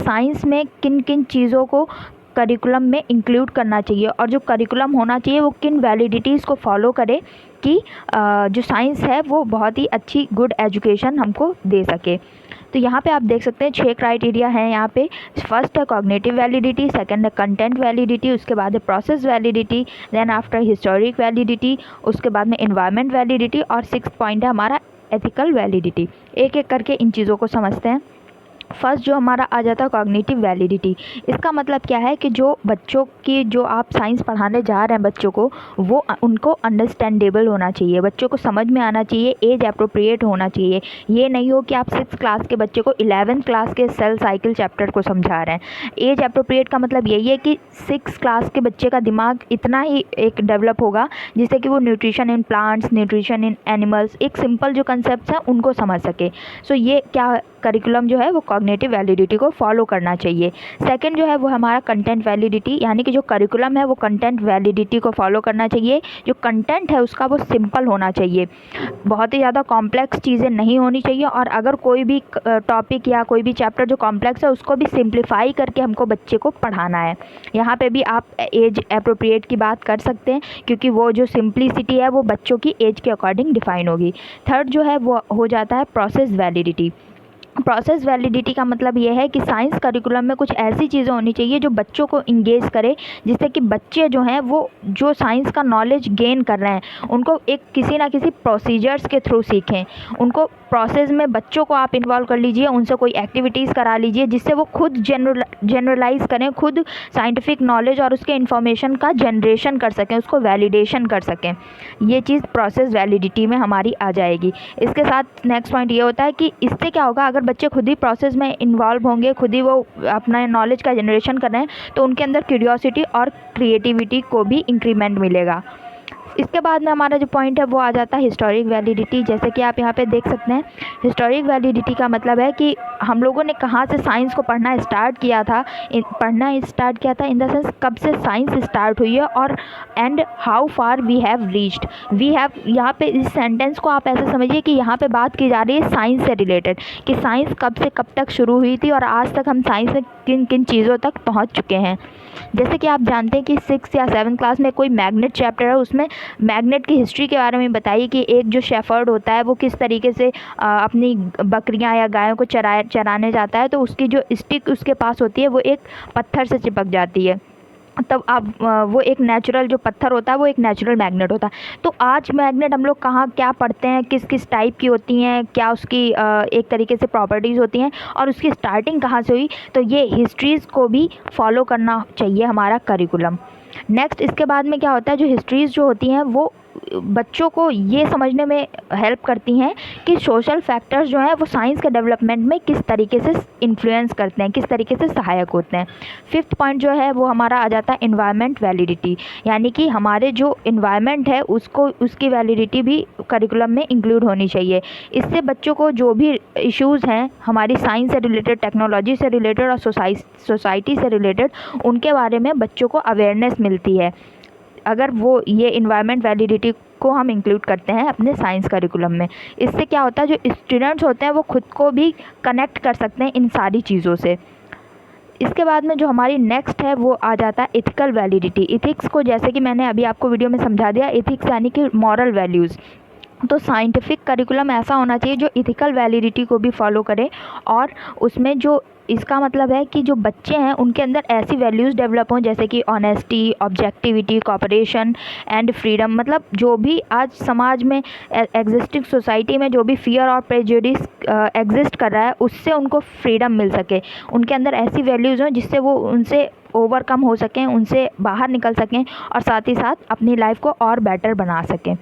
Science में किन किन चीज़ों को करिकुलम में इंक्लूड करना चाहिए और जो करिकुलम होना चाहिए वो किन वैलिडिटीज़ को फॉलो करे कि जो साइंस है वो बहुत ही अच्छी गुड एजुकेशन हमको दे सके। तो यहाँ पे आप देख सकते हैं 6 क्राइटेरिया हैं यहाँ पे। फर्स्ट है कॉग्निटिव वैलिडिटी, सेकंड है कंटेंट वैलिडिटी, उसके बाद है process validity, then after historic validity, उसके बाद में इन्वायरमेंट वैलिडिटी और 6th पॉइंट है हमारा एथिकल वैलिडिटी। एक एक करके इन चीज़ों को समझते हैं। फर्स्ट जो हमारा आ जाता है कॉग्निटिव वैलिडिटी। इसका मतलब क्या है कि जो बच्चों की जो आप साइंस पढ़ाने जा रहे हैं बच्चों को, वो उनको अंडरस्टैंडेबल होना चाहिए, बच्चों को समझ में आना चाहिए, एज अप्रोप्रिएट होना चाहिए। ये नहीं हो कि आप 6th क्लास के बच्चे को 11th क्लास के सेल साइकिल चैप्टर को समझा रहे हैं। एज अप्रोप्रिएट का मतलब यही है कि 6th क्लास के बच्चे का दिमाग इतना ही एक डेवलप होगा जिससे कि वो nutrition in plants, nutrition in animals, एक सिंपल जो कंसेप्ट हैं उनको समझ सके। सो ये क्या करिकुलम जो है वो कॉग्निटिव वैलिडिटी को फॉलो करना चाहिए। सेकंड जो है वो हमारा कंटेंट वैलिडिटी, यानी कि जो करिकुलम है वो कंटेंट वैलिडिटी को फॉलो करना चाहिए। जो कंटेंट है उसका वो सिंपल होना चाहिए, बहुत ही ज़्यादा कॉम्प्लेक्स चीज़ें नहीं होनी चाहिए। और अगर कोई भी टॉपिक या कोई भी चैप्टर जो कॉम्प्लेक्स है उसको भी सिंप्लीफाई करके हमको बच्चे को पढ़ाना है। यहाँ पे भी आप एज अप्रोप्रिएट की बात कर सकते हैं क्योंकि वो जो सिंप्लिसिटी है वो बच्चों की एज के अकॉर्डिंग डिफाइन होगी। थर्ड जो है वो हो जाता है प्रोसेस वैलिडिटी। प्रोसेस वैलिडिटी का मतलब ये है कि साइंस करिकुलम में कुछ ऐसी चीज़ें होनी चाहिए जो बच्चों को इंगेज करे, जिससे कि बच्चे जो हैं वो जो साइंस का नॉलेज गेन कर रहे हैं उनको एक किसी ना किसी प्रोसीजर्स के थ्रू सीखें। उनको प्रोसेस में बच्चों को आप इन्वॉल्व कर लीजिए, उनसे कोई एक्टिविटीज़ करा लीजिए जिससे वो खुद जनरलाइज करें, खुद साइंटिफिक नॉलेज और उसके इन्फॉर्मेशन का जनरेशन कर सकें, उसको वैलिडेशन कर सकें। ये चीज़ प्रोसेस वैलिडिटी में हमारी आ जाएगी। इसके साथ नेक्स्ट पॉइंट ये होता है कि इससे क्या होगा, अगर बच्चे खुद ही प्रोसेस में इन्वॉल्व होंगे, खुद ही वो अपना नॉलेज का जनरेशन कर रहे हैं, तो उनके अंदर क्यूरियोसिटी और क्रिएटिविटी को भी इंक्रीमेंट मिलेगा। इसके बाद में हमारा जो पॉइंट है वो आ जाता है हिस्टोरिक वैलिडिटी। जैसे कि आप यहाँ पे देख सकते हैं, हिस्टोरिक वैलिडिटी का मतलब है कि हम लोगों ने कहाँ से साइंस को पढ़ना स्टार्ट किया था इन द सेंस कब से साइंस स्टार्ट हुई है और and how far we have reached. यहाँ पे इस सेंटेंस को आप ऐसे समझिए कि यहाँ पे बात की जा रही है साइंस से रिलेटेड, कि साइंस कब से कब तक शुरू हुई थी और आज तक हम साइंस में किन किन चीज़ों तक पहुँच चुके हैं। जैसे कि आप जानते हैं कि 6th या 7th क्लास में कोई मैग्नेट चैप्टर है, उसमें मैग्नेट की हिस्ट्री के बारे में बताइए कि एक जो शेफर्ड होता है वो किस तरीके से अपनी बकरियां या गायों को चराने जाता है, तो उसकी जो स्टिक उसके पास होती है वो एक पत्थर से चिपक जाती है। तब आप वो एक नेचुरल जो पत्थर होता है वो एक नेचुरल मैग्नेट होता है। तो आज मैग्नेट हम लोग कहाँ क्या पढ़ते हैं, किस किस टाइप की होती हैं, क्या उसकी एक तरीके से प्रॉपर्टीज़ होती हैं और उसकी स्टार्टिंग कहाँ से हुई, तो ये हिस्ट्रीज़ को भी फॉलो करना चाहिए हमारा करिकुलम। नेक्स्ट इसके बाद में क्या होता है, जो हिस्ट्रीज़ जो होती हैं वो बच्चों को ये समझने में हेल्प करती हैं कि सोशल फैक्टर्स जो हैं वो साइंस के डेवलपमेंट में किस तरीके से इन्फ्लुएंस करते हैं, किस तरीके से सहायक होते हैं। 5th पॉइंट जो है वो हमारा आ जाता है इन्वायरमेंट वैलिडिटी, यानी कि हमारे जो इन्वायरमेंट है उसकी वैलिडिटी भी करिकुलम में इंक्लूड होनी चाहिए। इससे बच्चों को जो भी इश्यूज़ हैं हमारी साइंस से रिलेटेड, टेक्नोलॉजी से रिलेटेड और सोसाइटी से रिलेटेड, उनके बारे में बच्चों को अवेयरनेस मिलती है अगर वो ये इन्वायरमेंट वैलिडिटी को हम इंक्लूड करते हैं अपने साइंस करिकुलम में। इससे क्या होता है, जो स्टूडेंट्स होते हैं वो खुद को भी कनेक्ट कर सकते हैं इन सारी चीज़ों से। इसके बाद में जो हमारी नेक्स्ट है वो आ जाता है इथिकल वैलिडिटी। इथिक्स को जैसे कि मैंने अभी आपको वीडियो में समझा दिया, इथिक्स यानी कि मॉरल वैल्यूज़। तो साइंटिफिक करिकुलम ऐसा होना चाहिए जो इथिकल वैलिडिटी को भी फॉलो करे और उसमें जो इसका मतलब है कि जो बच्चे हैं उनके अंदर ऐसी वैल्यूज़ डेवलप हों जैसे कि honesty, objectivity, cooperation and freedom. मतलब जो भी आज समाज में एग्जिस्टिंग सोसाइटी में जो भी फियर और प्रेजुडिस एग्जिस्ट कर रहा है उससे उनको फ्रीडम मिल सके, उनके अंदर ऐसी वैल्यूज़ हों जिससे वो उनसे ओवरकम हो सकें, उनसे बाहर निकल सकें और साथ ही साथ अपनी लाइफ को और बेटर बना सकें।